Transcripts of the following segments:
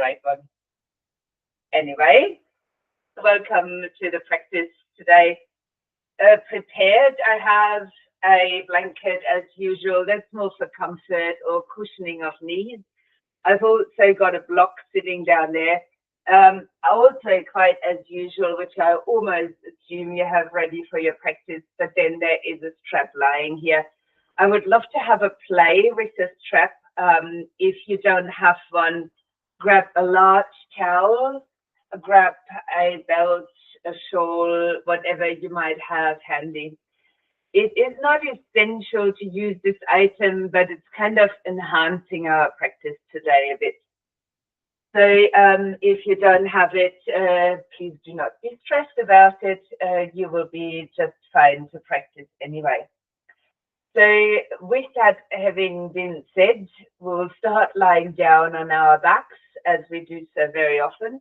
right one. Anyway, welcome to the practice today. Prepared, I have a blanket as usual. That's more for comfort or cushioning of knees. I've also got a block sitting down there. Also quite as usual, which I almost assume you have ready for your practice, but then there is a strap lying here. I would love to have a play with this strap. If you don't have one, grab a large towel, grab a belt, a shawl, whatever you might have handy. It is not essential to use this item, but it's kind of enhancing our practice today a bit. So if you don't have it, please do not be stressed about it. You will be just fine to practice anyway. So with that having been said, we'll start lying down on our backs as we do so very often.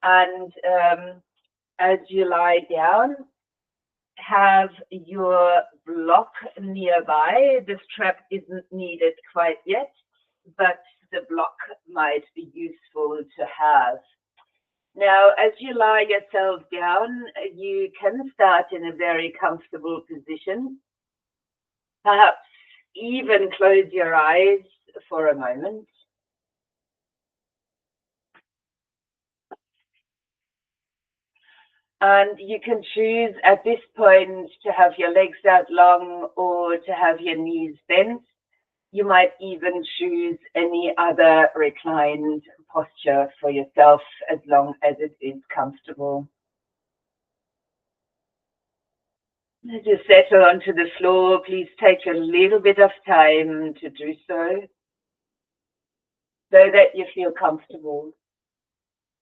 And as you lie down, have your block nearby. The strap isn't needed quite yet, but the block might be useful to have. Now, as you lie yourself down, you can start in a very comfortable position. Perhaps even close your eyes for a moment. And you can choose at this point to have your legs out long or to have your knees bent. You might even choose any other reclined posture for yourself as long as it is comfortable. As you settle onto the floor, please take a little bit of time to do so that you feel comfortable.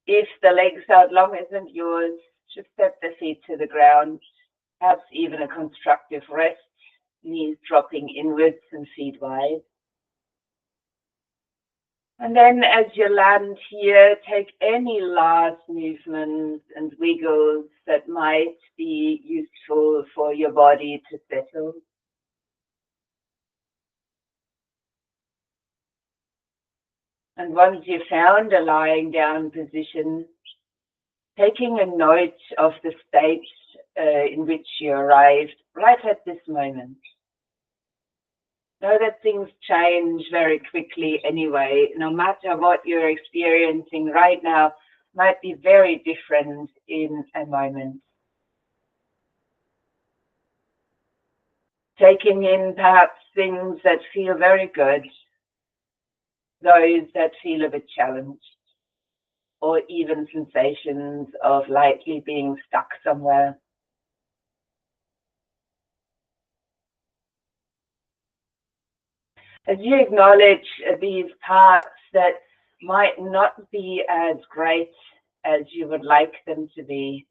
If the legs out long isn't yours, just step the feet to the ground, perhaps even a constructive rest, knees dropping inwards and feet wide. And then as you land here, take any last movements and wiggles that might be useful for your body to settle. And once you've found a lying down position, taking a note of the state in which you arrived right at this moment. Know that things change very quickly anyway. No matter what you're experiencing right now, might be very different in a moment. Taking in perhaps things that feel very good, those that feel a bit challenged, or even sensations of lightly being stuck somewhere. As you acknowledge these parts that might not be as great as you would like them to be,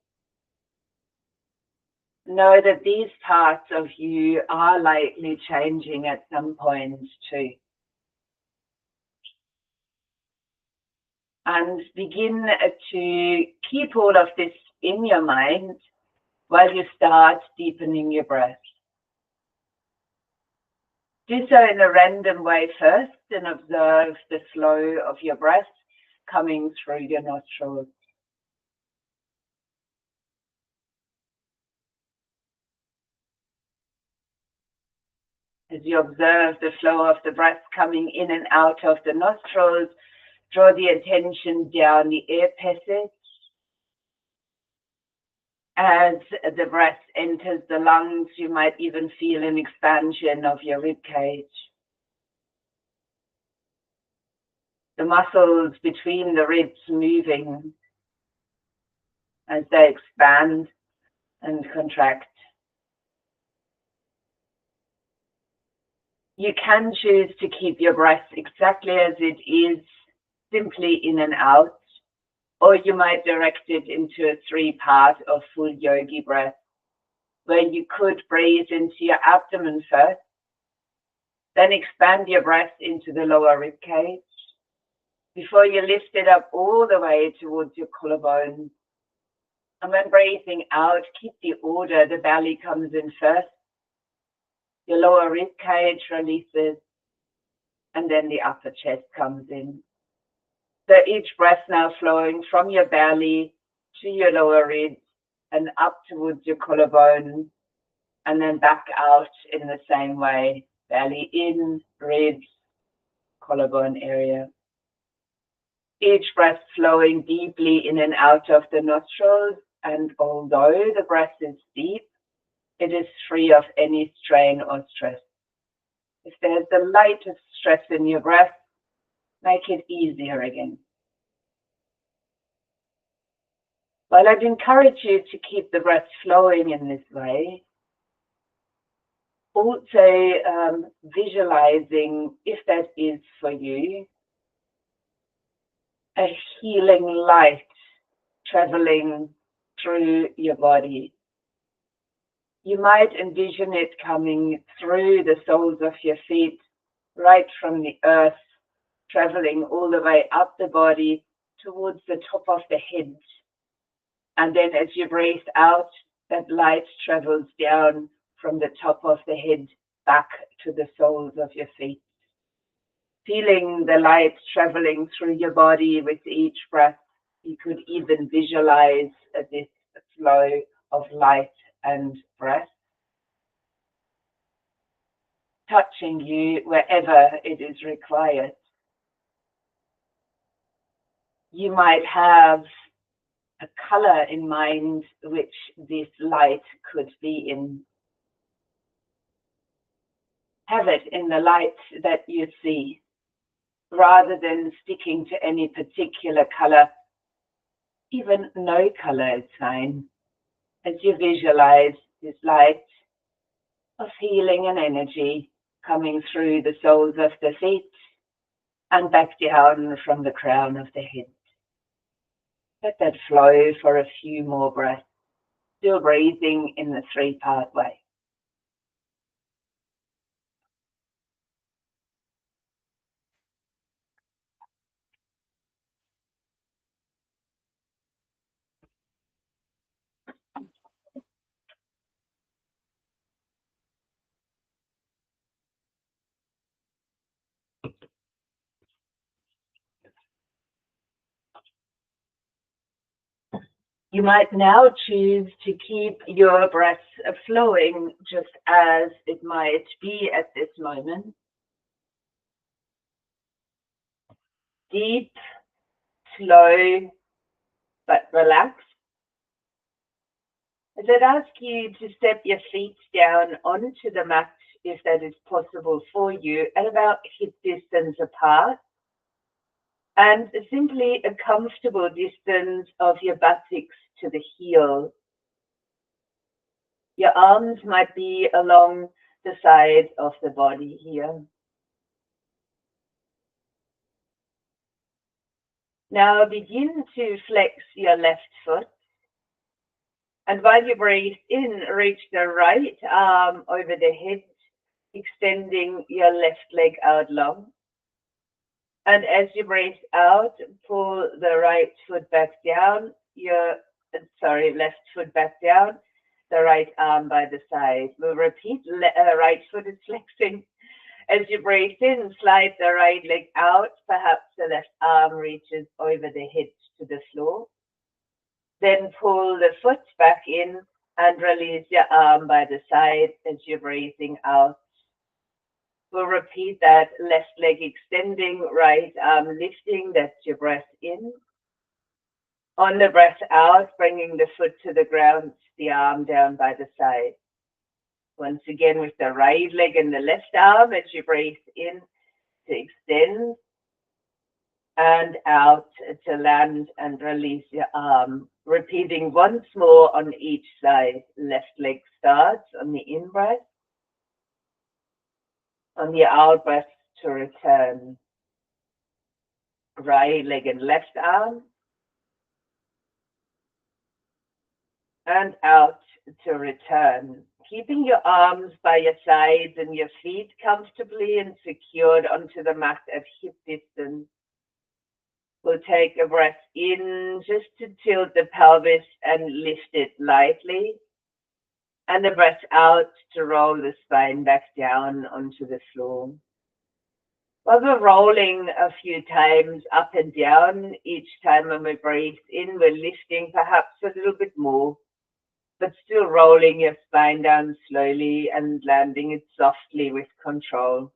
know that these parts of you are likely changing at some point too. And begin to keep all of this in your mind while you start deepening your breath. Do so in a random way first and observe the flow of your breath coming through your nostrils. As you observe the flow of the breath coming in and out of the nostrils, draw the attention down the air passage. As the breath enters the lungs, you might even feel an expansion of your rib cage. The muscles between the ribs moving as they expand and contract. You can choose to keep your breath exactly as it is, simply in and out, or you might direct it into a 3-part or full yogi breath, where you could breathe into your abdomen first, then expand your breath into the lower rib cage, before you lift it up all the way towards your collarbone. And when breathing out, keep the order. The belly comes in first, your lower rib cage releases, and then the upper chest comes in. So each breath now flowing from your belly to your lower ribs and up towards your collarbone, and then back out in the same way. Belly in, ribs, collarbone area. Each breath flowing deeply in and out of the nostrils, and although the breath is deep, it is free of any strain or stress. If there's the lightest stress in your breath, make it easier again. Well, I'd encourage you to keep the breath flowing in this way. Also, visualizing, if that is for you, a healing light traveling through your body. You might envision it coming through the soles of your feet, right from the earth, traveling all the way up the body towards the top of the head. And then as you breathe out, that light travels down from the top of the head back to the soles of your feet. Feeling the light traveling through your body with each breath. You could even visualize this flow of light and breath touching you wherever it is required. You might have a color in mind which this light could be in. Have it in the light that you see, rather than sticking to any particular color. Even no color is fine, as you visualize this light of healing and energy coming through the soles of the feet and back down from the crown of the head. Let that flow for a few more breaths, still breathing in the three-part way. You might now choose to keep your breath flowing just as it might be at this moment. Deep, slow, but relaxed. As I'd ask you to step your feet down onto the mat, if that is possible for you, at about hip distance apart, and simply a comfortable distance of your buttocks to the heel. Your arms might be along the side of the body here. Now begin to flex your left foot. And while you breathe in, reach the right arm over the head, extending your left leg out long. And as you breathe out, pull the right foot back down, left foot back down, the right arm by the side. We'll repeat, right foot is flexing. As you breathe in, slide the right leg out, perhaps the left arm reaches over the head to the floor. Then pull the foot back in and release your arm by the side as you're breathing out. We'll repeat that, left leg extending, right arm lifting, that's your breath in. On the breath out, bringing the foot to the ground, the arm down by the side. Once again with the right leg and the left arm as you breathe in to extend and out to land and release your arm. Repeating once more on each side. Left leg starts on the in-breath. On the out-breath to return. Right leg and left arm. And out to return. Keeping your arms by your sides and your feet comfortably and secured onto the mat at hip distance. We'll take a breath in just to tilt the pelvis and lift it lightly. And a breath out to roll the spine back down onto the floor. Well, we're rolling a few times up and down. Each time when we breathe in, we're lifting perhaps a little bit more, but still rolling your spine down slowly and landing it softly with control.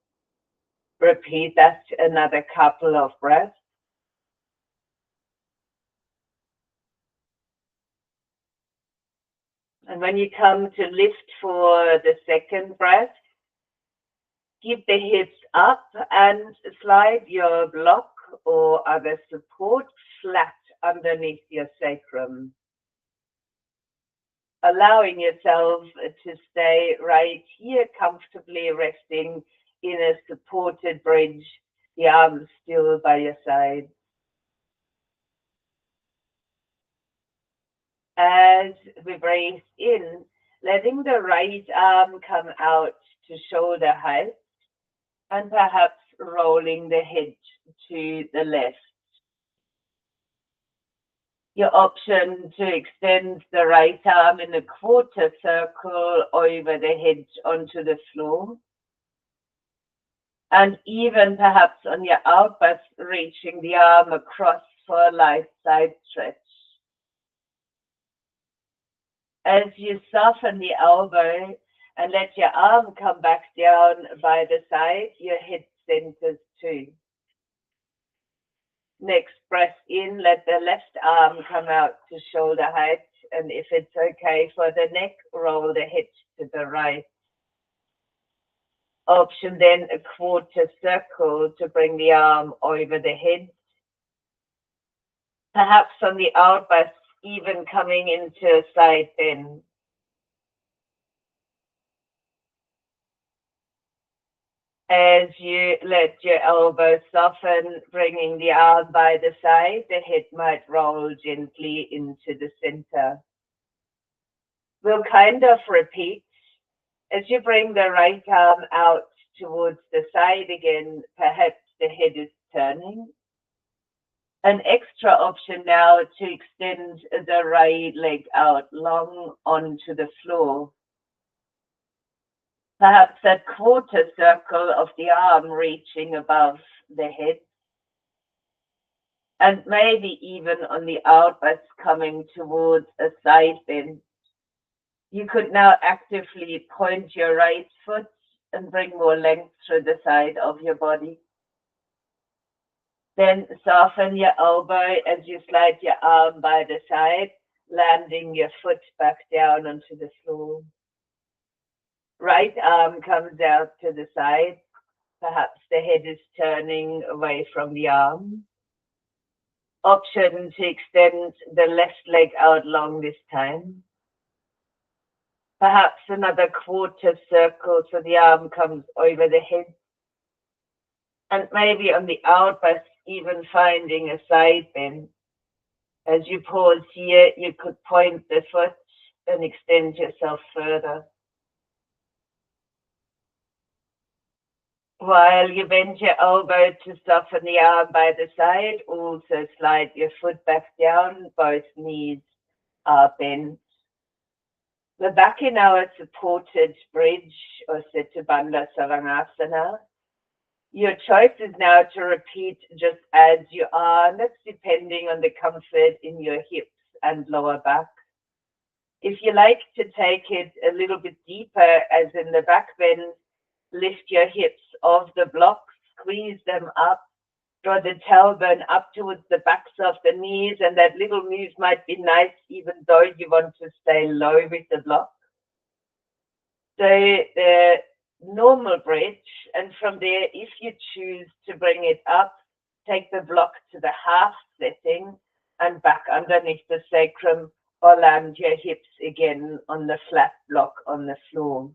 Repeat that another couple of breaths. And when you come to lift for the second breath, keep the hips up and slide your block or other support flat underneath your sacrum. Allowing yourself to stay right here, comfortably resting in a supported bridge, the arms still by your side. As we breathe in, letting the right arm come out to shoulder height and perhaps rolling the head to the left. Your option to extend the right arm in a quarter circle over the head onto the floor. And even perhaps on your outburst, reaching the arm across for a light side stretch. As you soften the elbow and let your arm come back down by the side, your head centers too. Next breath in, let the left arm come out to shoulder height. And if it's okay for the neck, roll the head to the right. Option then a quarter circle to bring the arm over the head. Perhaps on the outburst, even coming into a side bend. As you let your elbow soften, bringing the arm by the side, the head might roll gently into the center. We'll kind of repeat. As you bring the right arm out towards the side again, perhaps the head is turning. An extra option now to extend the right leg out long onto the floor. Perhaps that quarter circle of the arm reaching above the head. And maybe even on the outburst coming towards a side bend. You could now actively point your right foot and bring more length through the side of your body. Then soften your elbow as you slide your arm by the side, landing your foot back down onto the floor. Right arm comes out to the side. Perhaps the head is turning away from the arm. Option to extend the left leg out long this time. Perhaps another quarter circle so the arm comes over the head. And maybe on the outburst, even finding a side bend. As you pause here, you could point the foot and extend yourself further. While you bend your elbow to soften the arm by the side, also slide your foot back down, both knees are bent. We're back in our supported bridge or Setabandha Savangasana. Your choice is now to repeat just as you are, and that's depending on the comfort in your hips and lower back. If you like to take it a little bit deeper, as in the back bend, lift your hips off the blocks, squeeze them up, draw the tailbone up towards the backs of the knees, and that little move might be nice even though you want to stay low with the block. So the normal bridge, and from there, if you choose to bring it up, take the block to the half setting and back underneath the sacrum, or land your hips again on the flat block on the floor.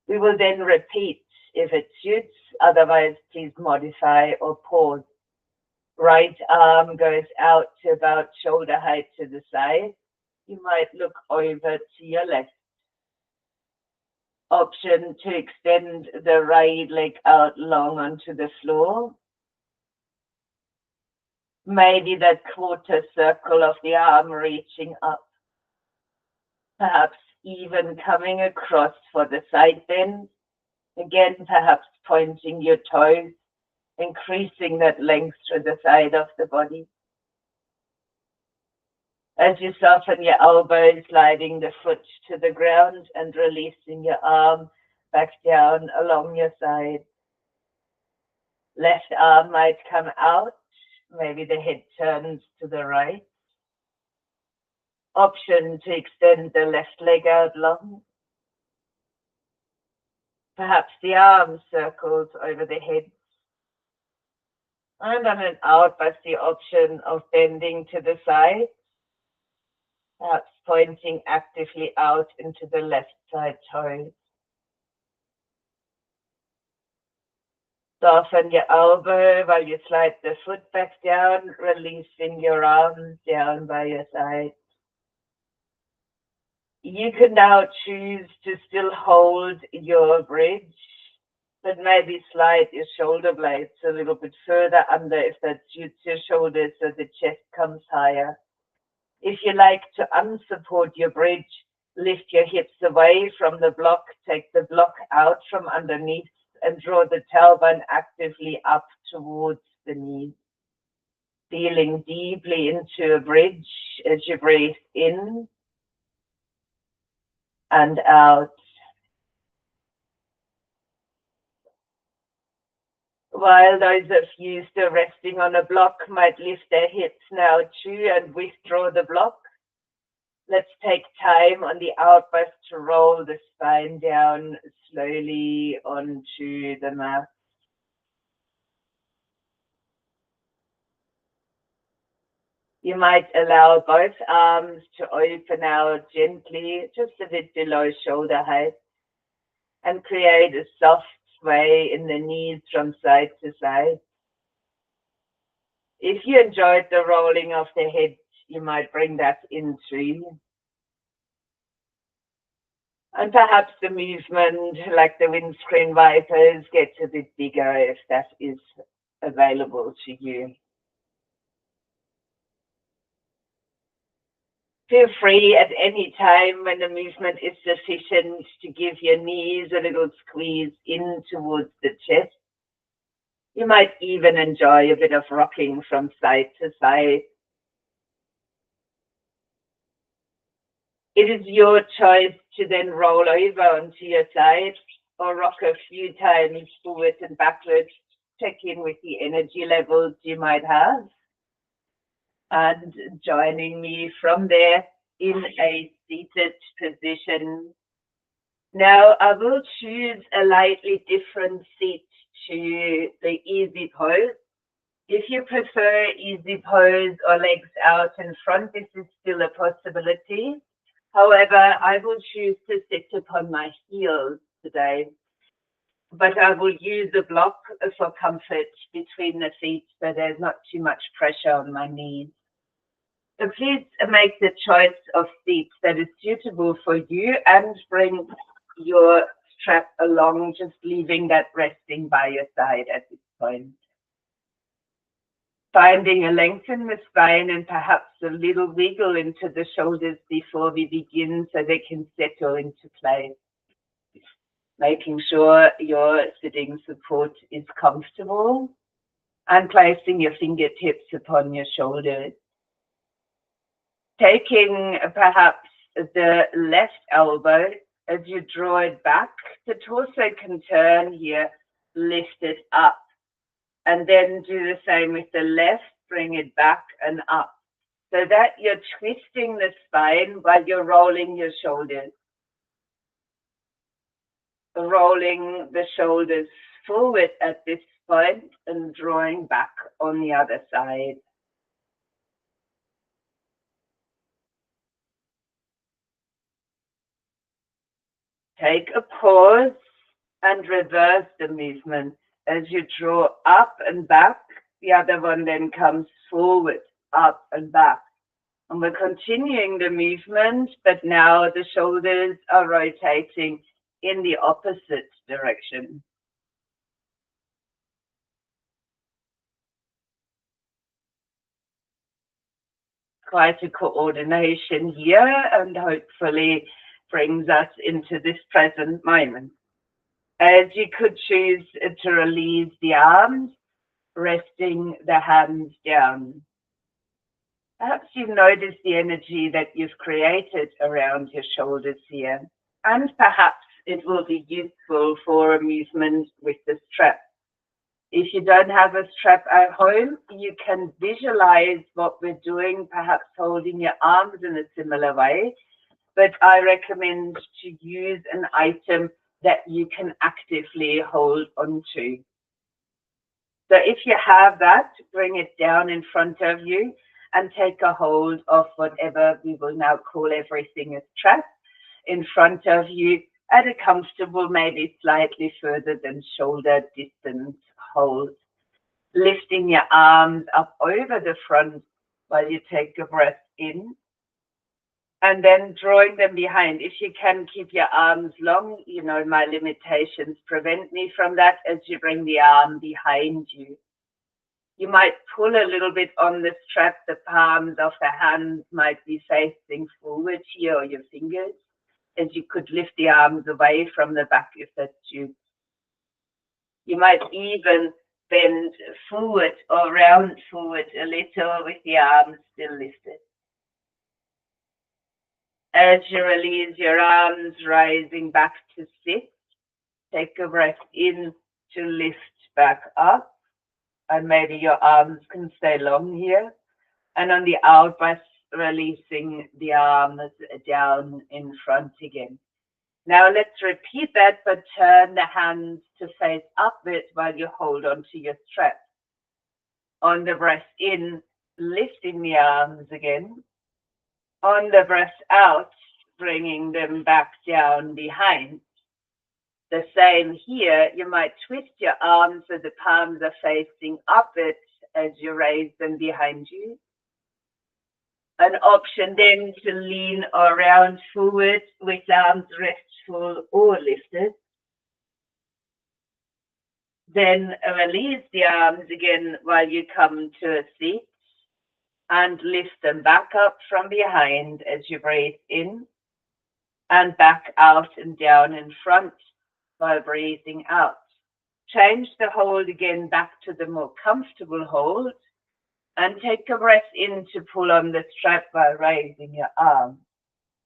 We will then repeat if it suits, otherwise please modify or pause. Right arm goes out to about shoulder height to the side. You might look over to your left. Option to extend the right leg out long onto the floor. Maybe that quarter circle of the arm reaching up. Perhaps even coming across for the side bend. Again, perhaps pointing your toes, increasing that length to the side of the body. As you soften your elbow, sliding the foot to the ground and releasing your arm back down along your side. Left arm might come out, maybe the head turns to the right. Option to extend the left leg out long. Perhaps the arm circles over the head. And on an out, that's the option of bending to the side, perhaps pointing actively out into the left side toes. Soften your elbow while you slide the foot back down, releasing your arms down by your side. You can now choose to still hold your bridge, but maybe slide your shoulder blades a little bit further under if that suits your shoulders so the chest comes higher. If you like to unsupport your bridge, lift your hips away from the block, take the block out from underneath and draw the tailbone actively up towards the knees. Feeling deeply into a bridge as you breathe in and out. While those of you still resting on a block might lift their hips now too and withdraw the block, let's take time on the out breath to roll the spine down slowly onto the mat. You might allow both arms to open out gently, just a bit below shoulder height, and create a soft sway in the knees from side to side. If you enjoyed the rolling of the head, you might bring that in too. And perhaps the movement, like the windscreen wipers, gets a bit bigger if that is available to you. Feel free at any time when the movement is sufficient to give your knees a little squeeze in towards the chest. You might even enjoy a bit of rocking from side to side. It is your choice to then roll over onto your side or rock a few times forward and backwards. Check in with the energy levels you might have. And joining me from there in a seated position. Now I will choose a lightly different seat to the easy pose. If you prefer easy pose or legs out in front, this is still a possibility. However, I will choose to sit upon my heels today, but I will use a block for comfort between the feet so there's not too much pressure on my knees. So please make the choice of seat that is suitable for you and bring your strap along, just leaving that resting by your side at this point. Finding a length in the spine and perhaps a little wiggle into the shoulders before we begin so they can settle into place. Making sure your sitting support is comfortable and placing your fingertips upon your shoulders. Taking perhaps the left elbow as you draw it back, the torso can turn here, lift it up, and then do the same with the left, bring it back and up, so that you're twisting the spine while you're rolling your shoulders. Rolling the shoulders forward at this point and drawing back on the other side. Take a pause and reverse the movement. As you draw up and back, the other one then comes forward, up and back. And we're continuing the movement, but now the shoulders are rotating in the opposite direction. Quite a coordination here and hopefully brings us into this present moment. As you could choose to release the arms, resting the hands down. Perhaps you've noticed the energy that you've created around your shoulders here, and perhaps it will be useful for amusement with the strap. If you don't have a strap at home, you can visualize what we're doing, perhaps holding your arms in a similar way, but I recommend to use an item that you can actively hold onto. So if you have that, bring it down in front of you and take a hold of whatever we will now call everything a strap in front of you at a comfortable, maybe slightly further than shoulder distance hold. Lifting your arms up over the front while you take a breath in, and then drawing them behind. If you can keep your arms long, you know, my limitations prevent me from that as you bring the arm behind you. You might pull a little bit on the strap, the palms of the hands might be facing forward here, or your fingers, as you could lift the arms away from the back if that's you. You might even bend forward or round forward a little with the arms still lifted. As you release your arms, rising back to sit, take a breath in to lift back up, and maybe your arms can stay long here. And on the out breath, releasing the arms down in front again. Now let's repeat that, but turn the hands to face upward while you hold on to your strap. On the breath in, lifting the arms again. On the breath out, bringing them back down behind. The same here, you might twist your arms so the palms are facing upward as you raise them behind you. An option then to lean around forward with arms restful or lifted. Then release the arms again while you come to a seat and lift them back up from behind as you breathe in and back out and down in front while breathing out. Change the hold again back to the more comfortable hold and take a breath in to pull on the strap while raising your arm.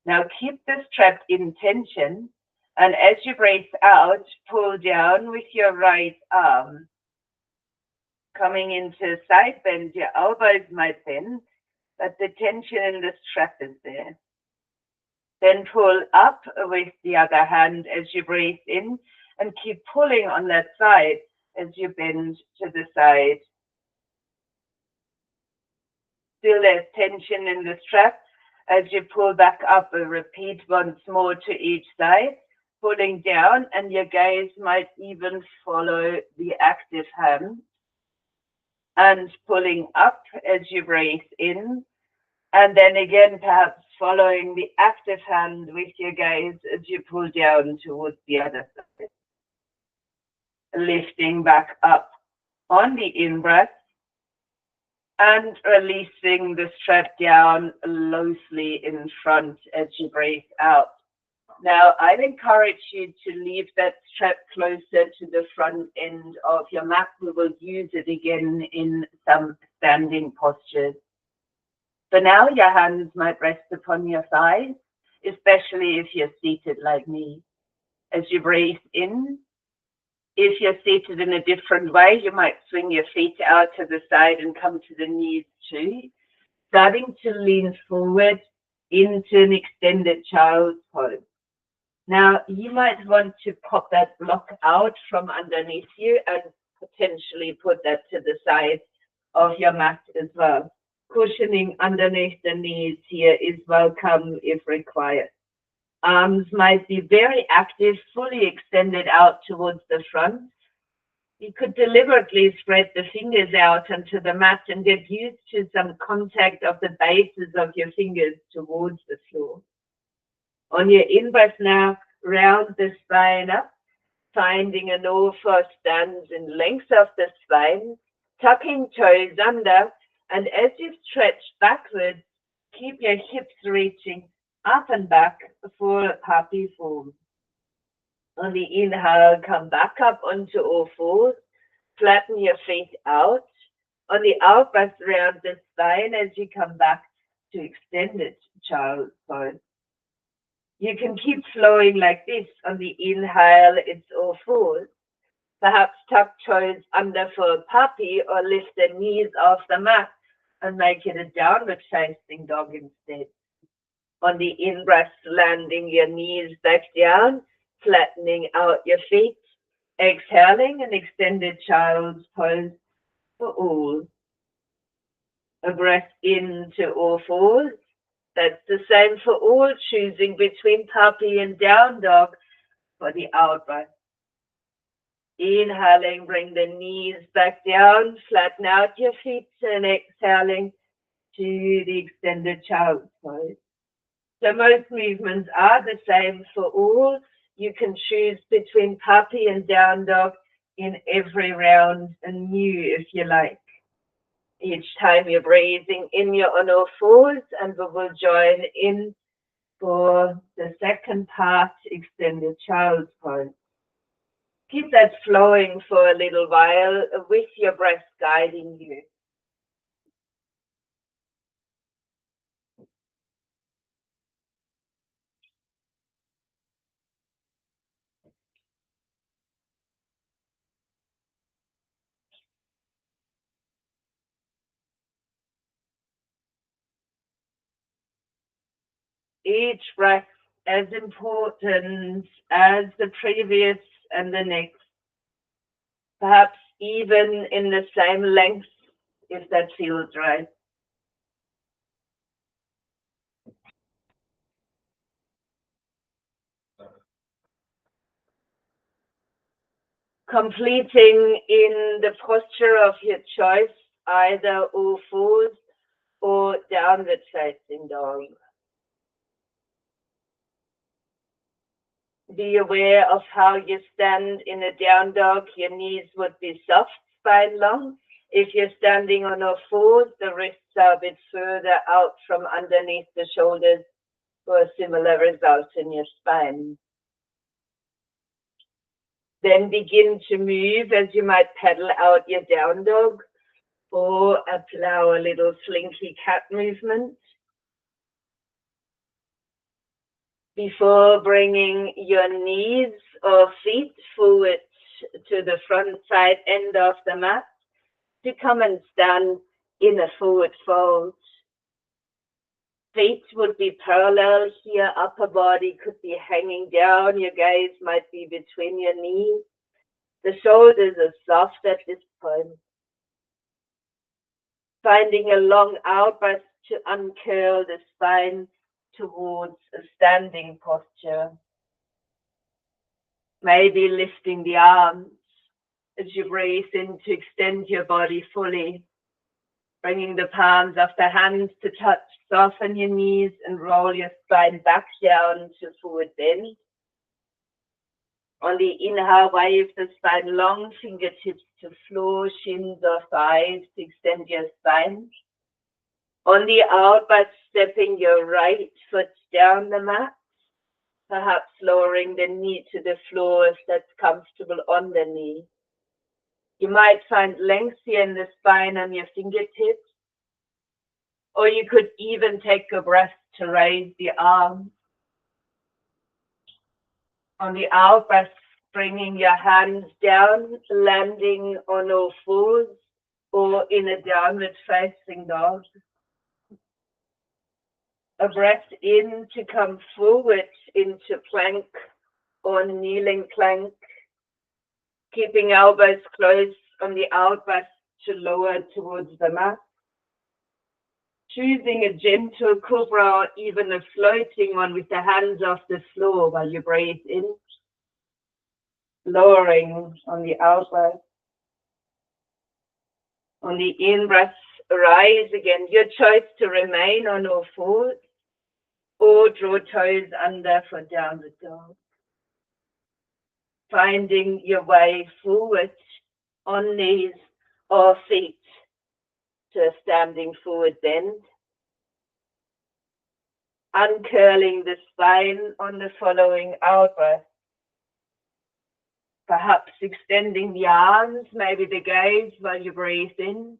Now keep the strap in tension, and as you breathe out, pull down with your right arm. Coming into a side bend, your elbows might bend, but the tension in the strap is there. Then pull up with the other hand as you breathe in and keep pulling on that side as you bend to the side. Still there's tension in the strap. As you pull back up, repeat once more to each side, pulling down, and your gaze might even follow the active hand. And pulling up as you breathe in, and then again perhaps following the active hand with your gaze as you pull down towards the other side. Lifting back up on the in-breath and releasing the strap down loosely in front as you breathe out. Now, I'd encourage you to leave that strap closer to the front end of your mat. We will use it again in some standing postures. For now, your hands might rest upon your thighs, especially if you're seated like me. As you breathe in, if you're seated in a different way, you might swing your feet out to the side and come to the knees too, starting to lean forward into an extended child's pose. Now, you might want to pop that block out from underneath you and potentially put that to the side of your mat as well. Cushioning underneath the knees here is welcome if required. Arms might be very active, fully extended out towards the front. You could deliberately spread the fingers out onto the mat and get used to some contact of the bases of your fingers towards the floor. On your in-breath now, round the spine up, finding a north-south stance in length of the spine, tucking toes under, and as you stretch backwards, keep your hips reaching up and back for a happy form. On the inhale, come back up onto all fours. Flatten your feet out. On the out breath, round the spine as you come back to extended child's pose. You can keep flowing like this. On the inhale, it's all fours. Perhaps tuck toes under for a puppy or lift the knees off the mat and make it a downward facing dog instead. On the in-breath, landing your knees back down, flattening out your feet. Exhaling an extended child's pose for all. A breath into all fours. That's the same for all, choosing between puppy and down dog for the out breath. Inhaling, bring the knees back down, flatten out your feet, and exhaling to the extended child's pose. So most movements are the same for all. You can choose between puppy and down dog in every round anew if you like. Each time you're breathing in, you're on all fours, and we will join in for the second part, extended child's pose. Keep that flowing for a little while with your breath guiding you. Each breath as important as the previous and the next. Perhaps even in the same length, if that feels right. Completing in the posture of your choice, either all fours or downward facing dog. Be aware of how you stand in a down dog. Your knees would be soft, spine long. If you're standing on all fours, the wrists are a bit further out from underneath the shoulders for a similar result in your spine. Then begin to move as you might paddle out your down dog or allow a little slinky cat movement. Before bringing your knees or feet forward to the front side end of the mat, to come and stand in a forward fold. Feet would be parallel here, upper body could be hanging down, your gaze might be between your knees. The shoulders are soft at this point. Finding a long out breath to uncurl the spine towards a standing posture. Maybe lifting the arms as you breathe in to extend your body fully. Bringing the palms of the hands to touch, soften your knees and roll your spine back down to forward bend. On the inhale, wave the spine long, fingertips to floor, shins or thighs to extend your spine. On the out breath, stepping your right foot down the mat, perhaps lowering the knee to the floor if that's comfortable on the knee. You might find length here in the spine on your fingertips, or you could even take a breath to raise the arms. On the out breath, bringing your hands down, landing on all fours or in a downward facing dog. A breath in to come forward into plank or kneeling plank, keeping elbows close on the out breath to lower towards the mat. Choosing a gentle cobra or even a floating one with the hands off the floor while you breathe in. Lowering on the out breath. On the in breath, rise again. Your choice to remain on all fours or draw toes under for downward dog. Finding your way forward on knees or feet to a standing forward bend. Uncurling the spine on the following out breath. Perhaps extending the arms, maybe the gaze while you breathe in.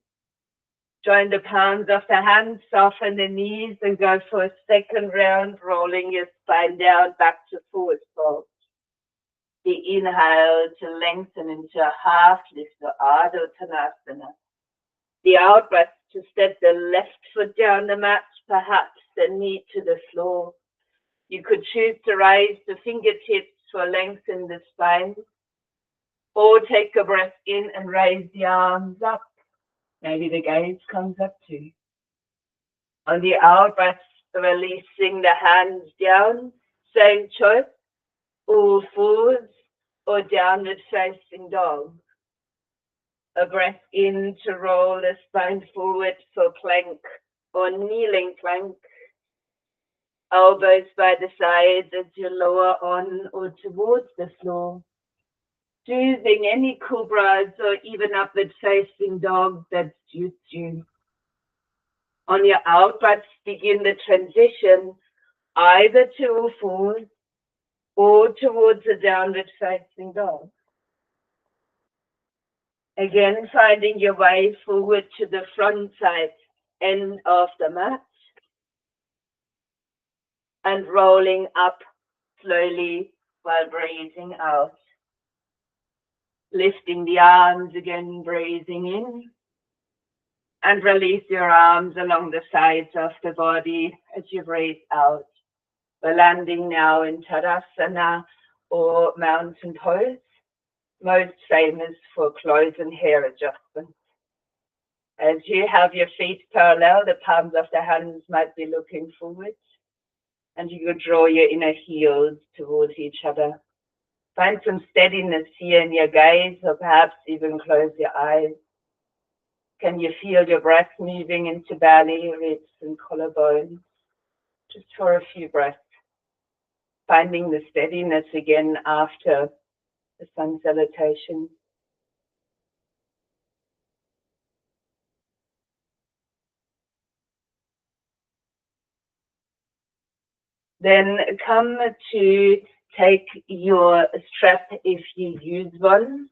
Join the palms of the hands, soften the knees, and go for a second round, rolling your spine down back to forward fold. The inhale to lengthen into a half lift or Ardha Uttanasana. The out breath to step the left foot down the mat, perhaps the knee to the floor. You could choose to raise the fingertips for lengthen the spine, or take a breath in and raise the arms up. Maybe the gaze comes up too. On the out breath, releasing the hands down, same choice, all fours or downward facing dog. A breath in to roll the spine forward for plank or kneeling plank. Elbows by the sides as you lower on or towards the floor. Choosing any cobras or even upward facing dog that suits you. On your out breath, begin the transition either to all fours or towards a downward facing dog. Again, finding your way forward to the front side end of the mat and rolling up slowly while breathing out. Lifting the arms again, breathing in, and release your arms along the sides of the body as you breathe out. We're landing now in Tadasana or mountain pose, most famous for clothes and hair adjustment. As you have your feet parallel, the palms of the hands might be looking forward, and you could draw your inner heels towards each other. Find some steadiness here in your gaze, or perhaps even close your eyes. Can you feel your breath moving into belly, ribs, and collarbones? Just for a few breaths. Finding the steadiness again after the sun salutation. Then come to take your strap if you use one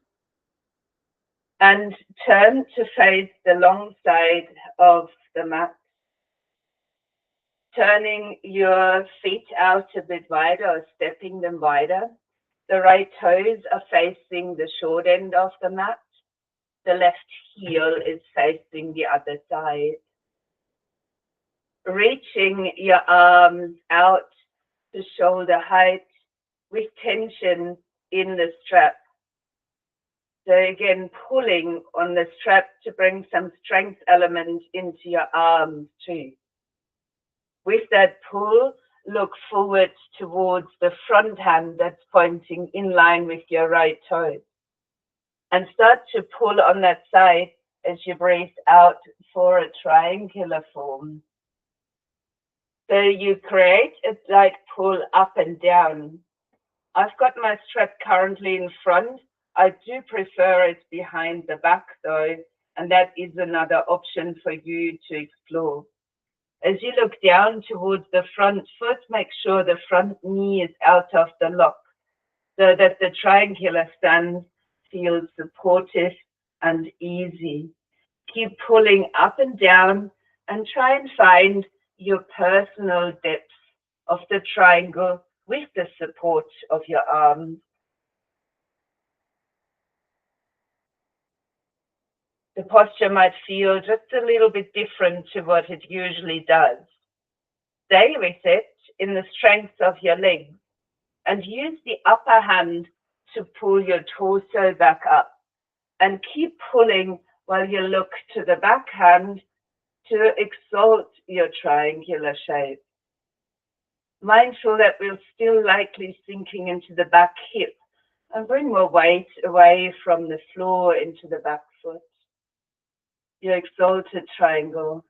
and turn to face the long side of the mat. Turning your feet out a bit wider or stepping them wider. The right toes are facing the short end of the mat. The left heel is facing the other side. Reaching your arms out to shoulder height with tension in the strap. So again, pulling on the strap to bring some strength element into your arms too. With that pull, look forward towards the front hand that's pointing in line with your right toe. And start to pull on that side as you breathe out for a triangular form. So you create a slight pull up and down. I've got my strap currently in front. I do prefer it behind the back though, and that is another option for you to explore. As you look down towards the front foot, make sure the front knee is out of the lock so that the triangular stance feels supportive and easy. Keep pulling up and down and try and find your personal depth of the triangle with the support of your arms. The posture might feel just a little bit different to what it usually does. Stay with it in the strength of your legs and use the upper hand to pull your torso back up and keep pulling while you look to the back hand to exalt your triangular shape. Mindful that we're still likely sinking into the back hip and bring more weight away from the floor into the back foot. Your exalted triangle.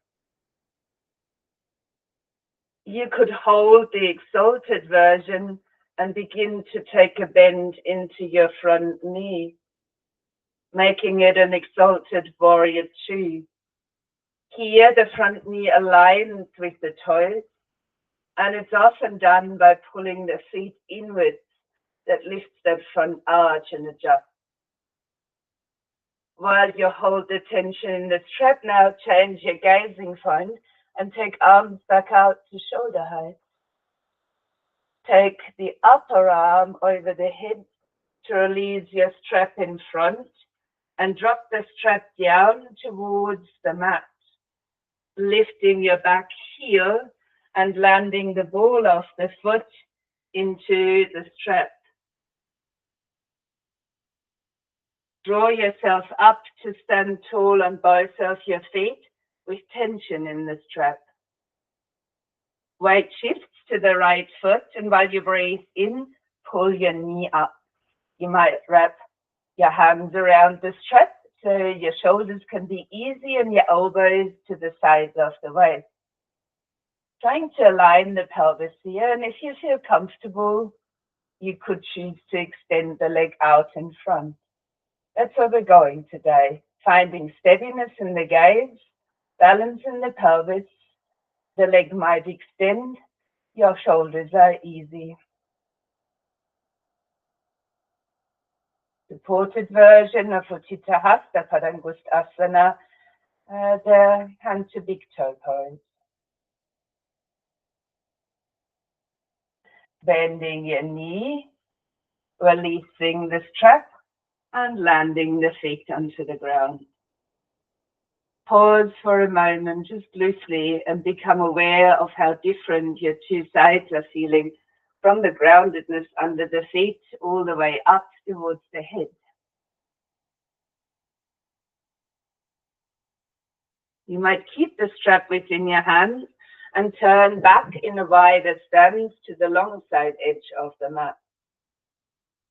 You could hold the exalted version and begin to take a bend into your front knee, making it an exalted warrior two. Here, the front knee aligns with the toes, and it's often done by pulling the feet inwards that lifts that front arch and adjusts. While you hold the tension in the strap, now change your gazing point and take arms back out to shoulder height. Take the upper arm over the head to release your strap in front and drop the strap down towards the mat, lifting your back heel and landing the ball of the foot into the strap. Draw yourself up to stand tall on both of your feet with tension in the strap. Weight shifts to the right foot, and while you breathe in, pull your knee up. You might wrap your hands around the strap so your shoulders can be easy and your elbows to the sides of the waist. Trying to align the pelvis here, and if you feel comfortable, you could choose to extend the leg out in front. That's where we're going today, finding steadiness in the gaze, balance in the pelvis. The leg might extend, your shoulders are easy. Supported version of Utthita Hasta Padangusthasana, the hand to big toe pose. Bending your knee, releasing the strap, and landing the feet onto the ground. Pause for a moment, just loosely, and become aware of how different your two sides are feeling, from the groundedness under the feet all the way up towards the head. You might keep the strap within your hands and turn back in a wider stance to the long side edge of the mat.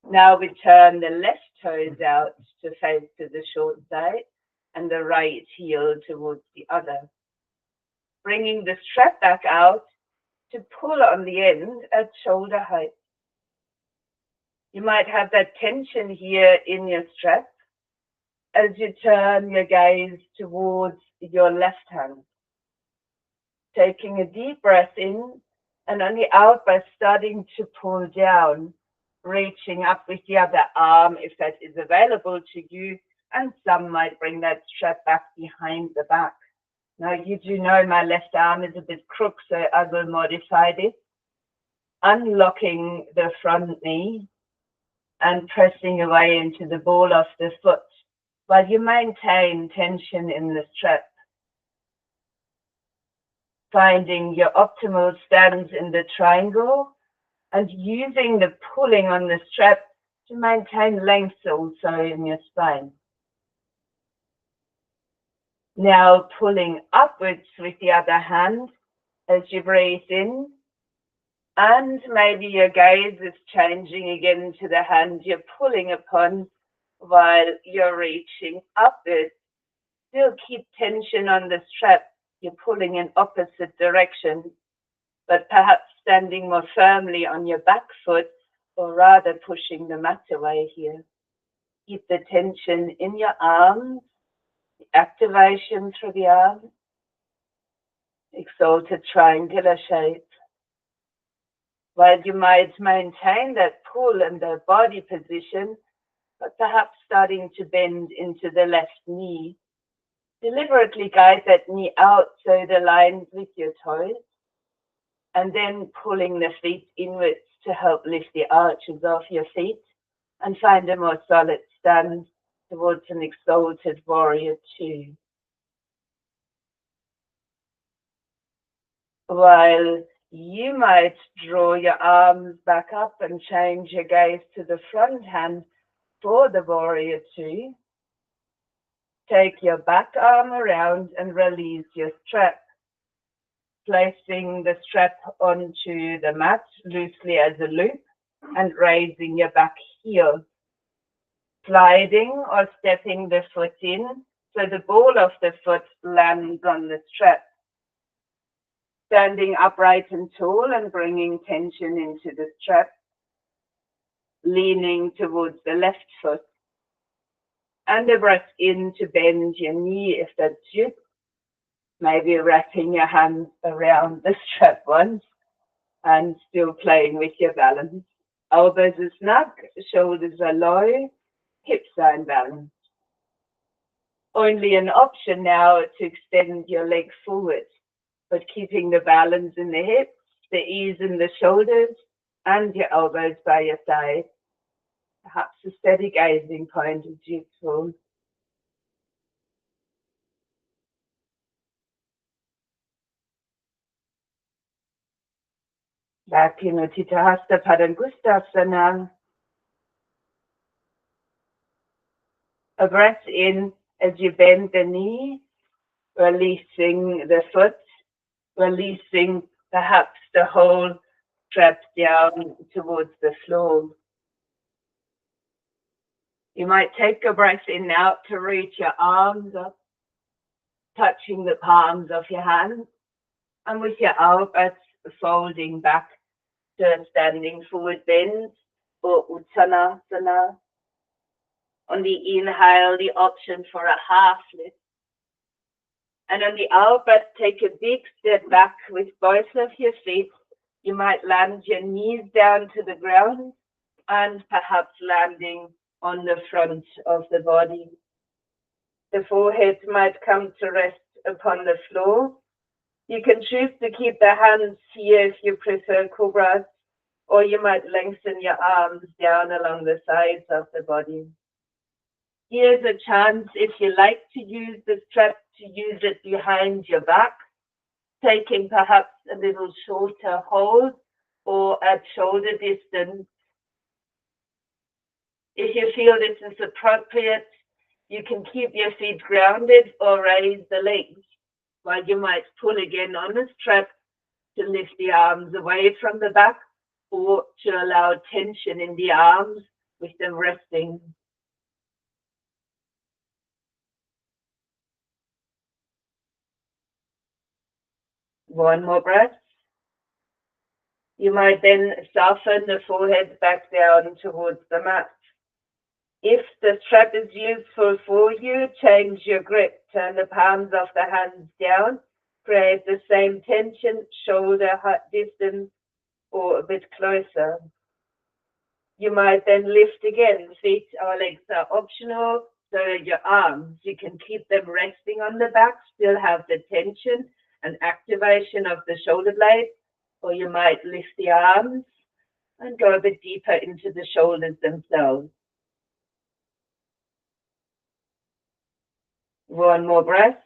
Now we turn the left toes out to face to the short side and the right heel towards the other. Bringing the strap back out to pull on the end at shoulder height. You might have that tension here in your strap as you turn your gaze towards your left hand. Taking a deep breath in, and on the out breath starting to pull down, reaching up with the other arm if that is available to you, and some might bring that strap back behind the back. Now you do know my left arm is a bit crooked, so I will modify this. Unlocking the front knee and pressing away into the ball of the foot while you maintain tension in the strap. Finding your optimal stance in the triangle and using the pulling on the strap to maintain length also in your spine. Now pulling upwards with the other hand as you breathe in, and maybe your gaze is changing again to the hand you're pulling upon while you're reaching upwards. Still keep tension on the strap. You're pulling in opposite direction, but perhaps standing more firmly on your back foot, or rather pushing the mat away here. Keep the tension in your arms, the activation through the arms, exalted triangular shape. While you might maintain that pull in the body position, but perhaps starting to bend into the left knee. Deliberately guide that knee out so it aligns with your toes, and then pulling the feet inwards to help lift the arches of your feet and find a more solid stance towards an exalted warrior two. While you might draw your arms back up and change your gaze to the front hand for the warrior two, take your back arm around and release your strap, placing the strap onto the mat loosely as a loop and raising your back heel, sliding or stepping the foot in so the ball of the foot lands on the strap. Standing upright and tall and bringing tension into the strap, leaning towards the left foot. And a breath in to bend your knee if that's you. Maybe wrapping your hands around the strap once and still playing with your balance. elbows are snug, shoulders are low, hips are in balance. Only an option now to extend your legs forward, but keeping the balance in the hips, the ease in the shoulders, and your elbows by your side. Perhaps a steady gazing point is useful. Back in Utthita Hasta Padangusthasana. A breath in as you bend the knee, releasing the foot, releasing perhaps the whole strap down towards the floor. You might take a breath in now to reach your arms up, touching the palms of your hands, and with your elbows folding back to a standing forward bend or Uttanasana. On the inhale, the option for a half lift. And on the out breath, take a big step back with both of your feet. You might land your knees down to the ground and perhaps landing on the front of the body. The forehead might come to rest upon the floor. You can choose to keep the hands here if you prefer cobras, or you might lengthen your arms down along the sides of the body. Here's a chance, if you like to use the strap, to use it behind your back, taking perhaps a little shorter hold or at shoulder distance. If you feel this is appropriate, you can keep your feet grounded or raise the legs, while you might pull again on the strap to lift the arms away from the back or to allow tension in the arms with them resting. One more breath. You might then soften the forehead back down towards the mat. If the strap is useful for you, change your grip. Turn the palms of the hands down. Create the same tension, shoulder distance, or a bit closer. You might then lift again. Feet or legs are optional. So your arms, you can keep them resting on the back, still have the tension and activation of the shoulder blades, or you might lift the arms and go a bit deeper into the shoulders themselves. One more breath.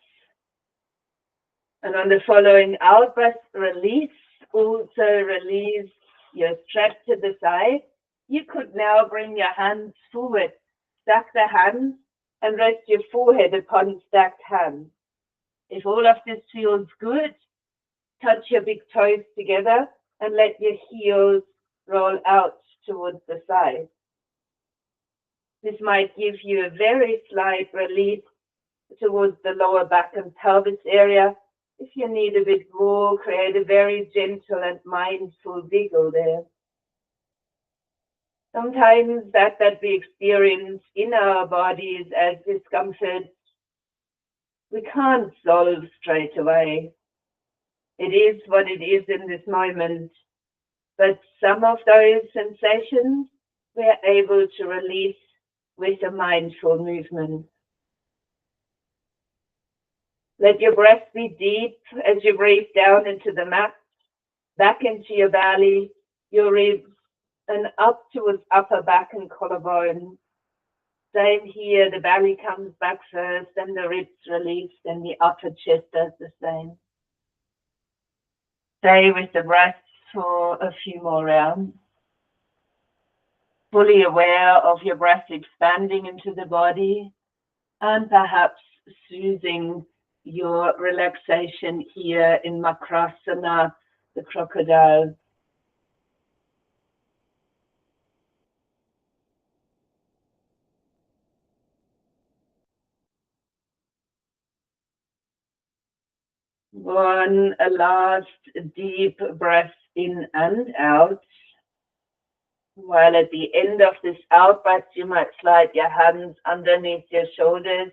And on the following out breath, release. Also release your strap to the side. You could now bring your hands forward. Stack the hands and rest your forehead upon stacked hands. If all of this feels good, touch your big toes together and let your heels roll out towards the side. This might give you a very slight release towards the lower back and pelvis area. If you need a bit more, create a very gentle and mindful wiggle there. Sometimes that we experience in our bodies as discomfort, we can't solve straight away. It is what it is in this moment. But some of those sensations we're able to release with a mindful movement. Let your breath be deep as you breathe down into the mat, back into your belly, your ribs, and up towards upper back and collarbone. Same here, the belly comes back first, and the ribs release, and the upper chest does the same. Stay with the breath for a few more rounds. Fully aware of your breath expanding into the body, and perhaps soothing your relaxation here in Makrasana, the crocodile. One last deep breath in and out. While at the end of this out breath, you might slide your hands underneath your shoulders,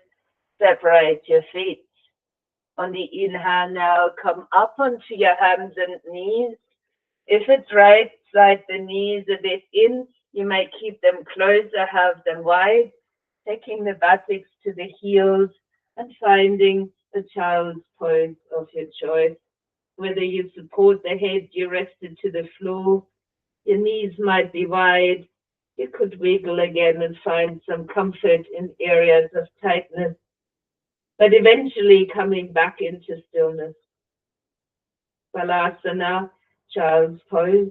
separate your feet. On the inhale now, come up onto your hands and knees. If it's right, Slide the knees a bit in. You may keep them closed or have them wide, taking the buttocks to the heels and finding the child's pose of your choice. Whether you support the head, you rest it to the floor. Your knees might be wide. You could wiggle again and find some comfort in areas of tightness, but eventually coming back into stillness. Balasana, child's pose.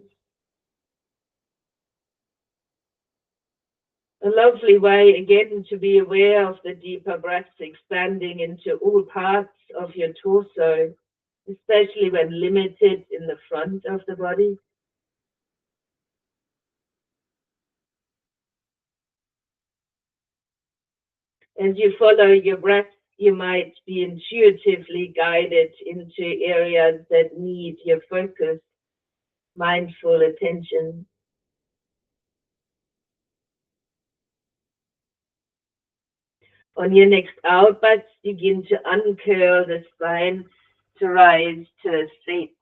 A lovely way, again, to be aware of the deeper breaths expanding into all parts of your torso, especially when limited in the front of the body. As you follow your breath, you might be intuitively guided into areas that need your focus, mindful attention. On your next out breath, begin to uncurl the spine to rise to a seat.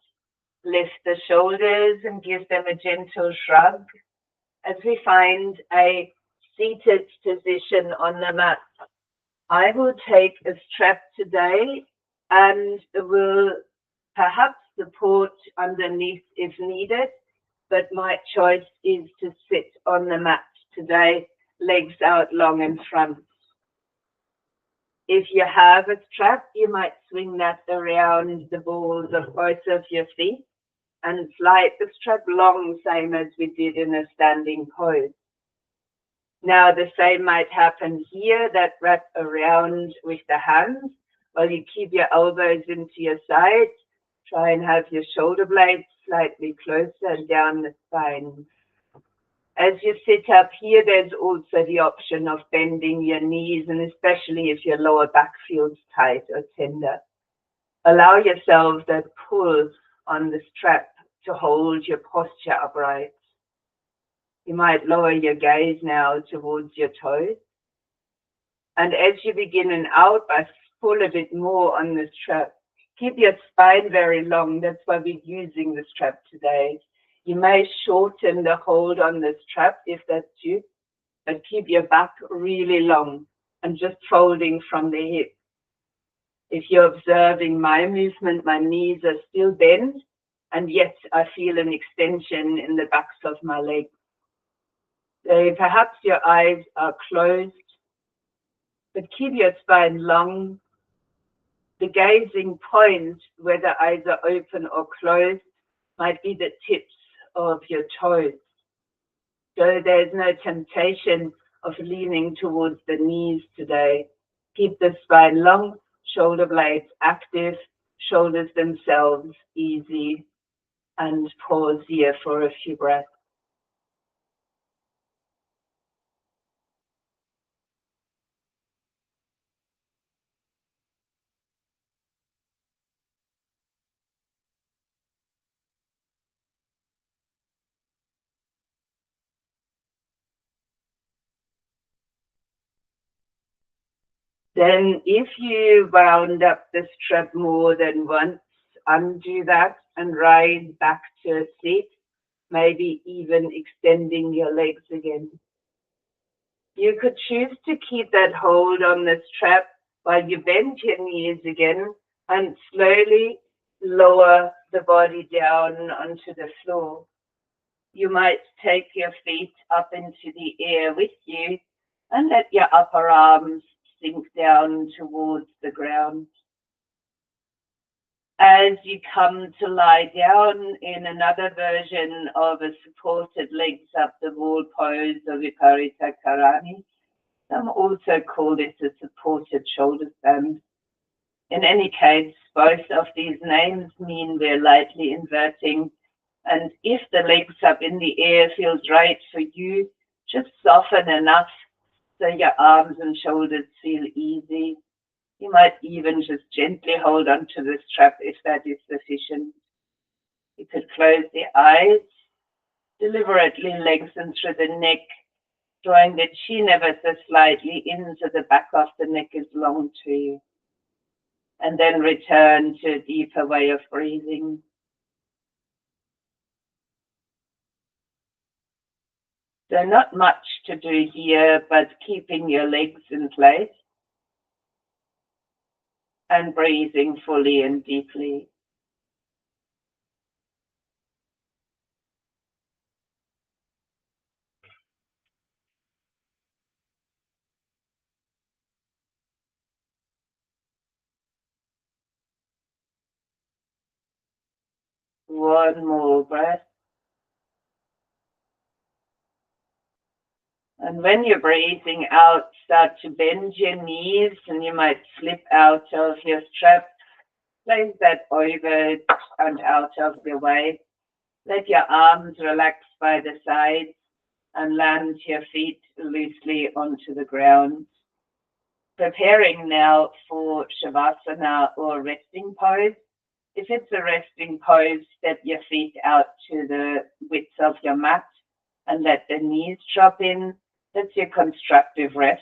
Lift the shoulders and give them a gentle shrug as we find a seated position on the mat. I will take a strap today and will perhaps support underneath if needed, but my choice is to sit on the mat today, legs out long in front. If you have a strap, you might swing that around the balls of both of your feet and slide the strap long, same as we did in a standing pose. Now the same might happen here, that wrap around with the hands while you keep your elbows into your sides. Try and have your shoulder blades slightly closer down the spine. As you sit up here, there's also the option of bending your knees, and especially if your lower back feels tight or tender. Allow yourself that pull on the strap to hold your posture upright. You might lower your gaze now towards your toes. And as you begin an out breath, pull a bit more on the strap. Keep your spine very long. That's why we're using the strap today. You may shorten the hold on the strap if that's you, but keep your back really long and just folding from the hip. If you're observing my movement, my knees are still bent, and yet I feel an extension in the backs of my legs. So perhaps your eyes are closed, but keep your spine long. The gazing point, whether eyes are open or closed, might be the tips of your toes. So there's no temptation of leaning towards the knees today. Keep the spine long, shoulder blades active, shoulders themselves easy, and pause here for a few breaths. Then if you wound up the strap more than once, undo that and rise back to a seat, maybe even extending your legs again. You could choose to keep that hold on the strap while you bend your knees again and slowly lower the body down onto the floor. You might take your feet up into the air with you and let your upper arms sink down towards the ground. As you come to lie down in another version of a supported legs up the wall pose of Viparita Karani, some also call it a supported shoulder stand. In any case, both of these names mean we're lightly inverting, and if the legs up in the air feels right for you, just soften enough so your arms and shoulders feel easy. You might even just gently hold onto the strap if that is sufficient. You could close the eyes, deliberately lengthen through the neck, drawing the chin ever so slightly into the back of the neck as long to you. And then return to a deeper way of breathing. So not much to do here, but keeping your legs in place and breathing fully and deeply. One more breath. And when you're breathing out, start to bend your knees and you might slip out of your strap. Place that over and out of the way. Let your arms relax by the sides and land your feet loosely onto the ground. Preparing now for Shavasana or resting pose. If it's a resting pose, step your feet out to the width of your mat and let the knees drop in. That's your constructive rest.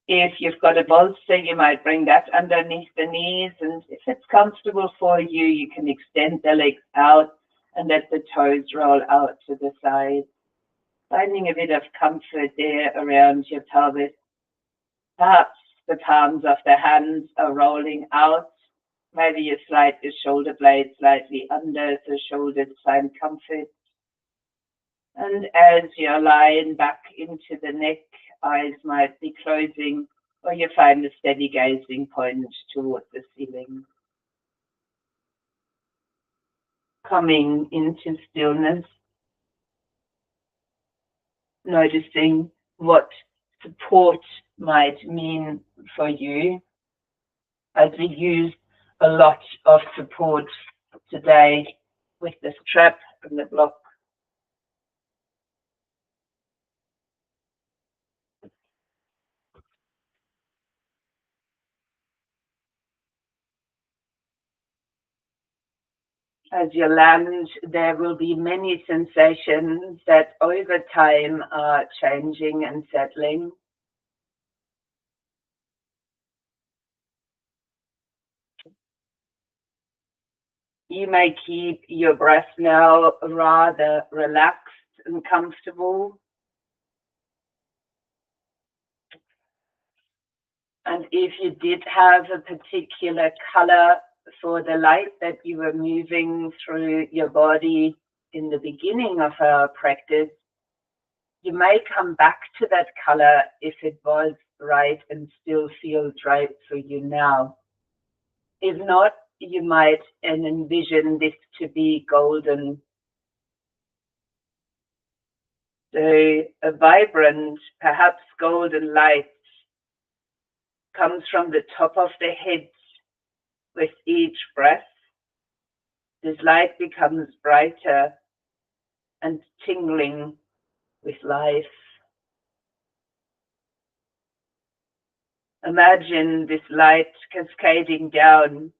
If you've got a bolster, you might bring that underneath the knees. And if it's comfortable for you, you can extend the legs out and let the toes roll out to the side. Finding a bit of comfort there around your pelvis. Perhaps the palms of the hands are rolling out. Maybe you slide the shoulder blade slightly under so shoulders find comfort. And as you're lying back into the neck, eyes might be closing, or you find a steady gazing point towards the ceiling. Coming into stillness, noticing what support might mean for you. As we use a lot of support today with the strap and the block. As you land, there will be many sensations that over time are changing and settling. You may keep your breath now rather relaxed and comfortable. And if you did have a particular color for the light that you were moving through your body in the beginning of our practice, you may come back to that color if it was right and still feels right for you now. If not, you might envision this to be golden. So a vibrant, perhaps golden light comes from the top of the head with each breath. This light becomes brighter and tingling with life. Imagine this light cascading down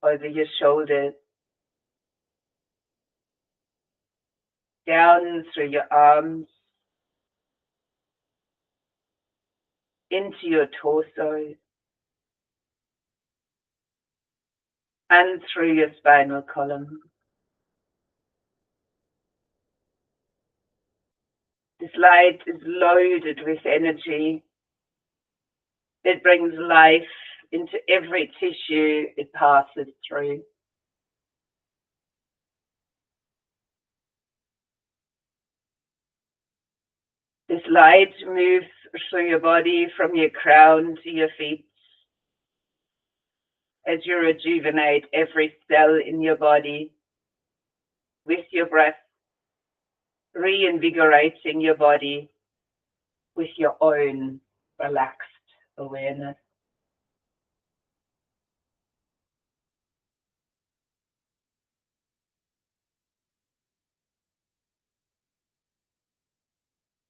over your shoulders, down through your arms, into your torso, and through your spinal column. This light is loaded with energy. It brings life into every tissue it passes through. This light moves through your body from your crown to your feet as you rejuvenate every cell in your body with your breath, reinvigorating your body with your own relaxed awareness.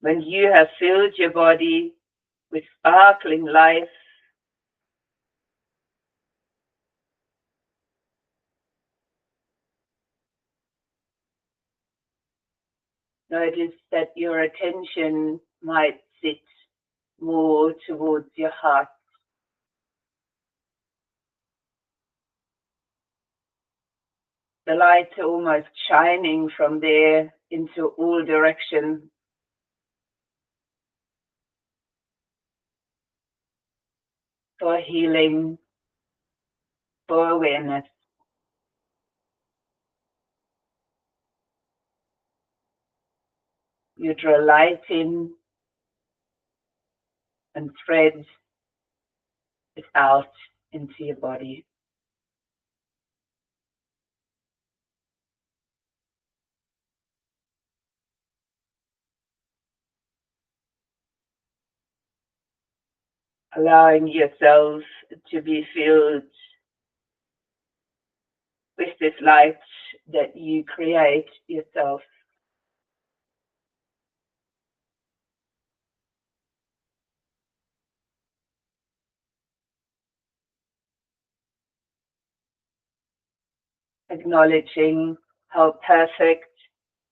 When you have filled your body with sparkling life, notice that your attention might sit more towards your heart. The light almost shining from there into all directions for healing, for awareness. You draw light in and thread it out into your body. Allowing yourself to be filled with this light that you create yourself. Acknowledging how perfect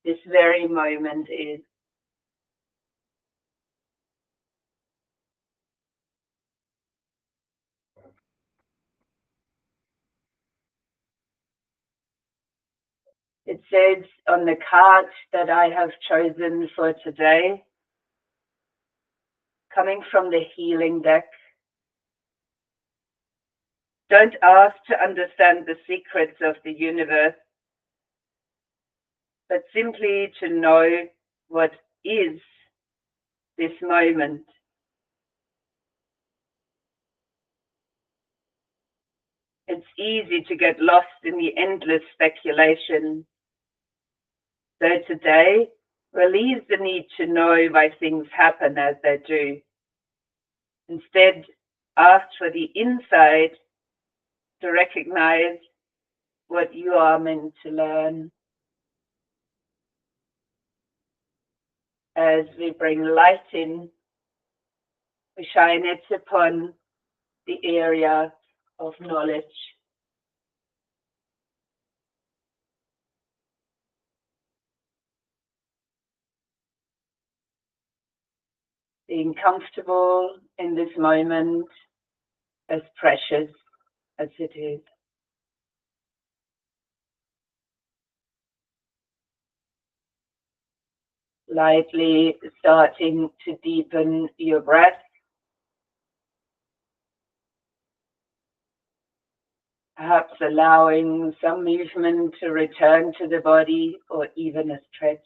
this very moment is. It says on the card that I have chosen for today, coming from the healing deck, don't ask to understand the secrets of the universe, but simply to know what is this moment. It's easy to get lost in the endless speculation. So today, release the need to know why things happen as they do. Instead, ask for the insight to recognize what you are meant to learn. As we bring light in, we shine it upon the area of knowledge. Being comfortable in this moment, as precious as it is. Lightly starting to deepen your breath. Perhaps allowing some movement to return to the body or even a stretch.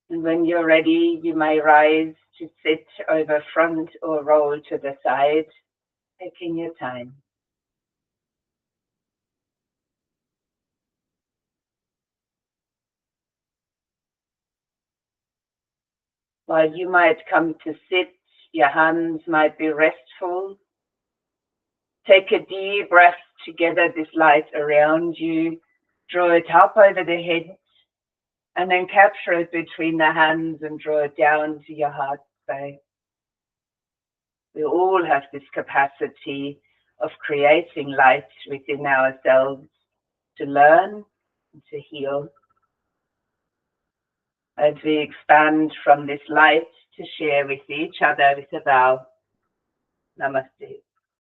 And when you're ready, you may rise to sit over front or roll to the side, taking your time. While you might come to sit, your hands might be restful. Take a deep breath to gather this light around you. Draw it up over the head and then capture it between the hands and draw it down to your heart space. We all have this capacity of creating light within ourselves to learn and to heal. As we expand from this light to share with each other with a vow. Namaste.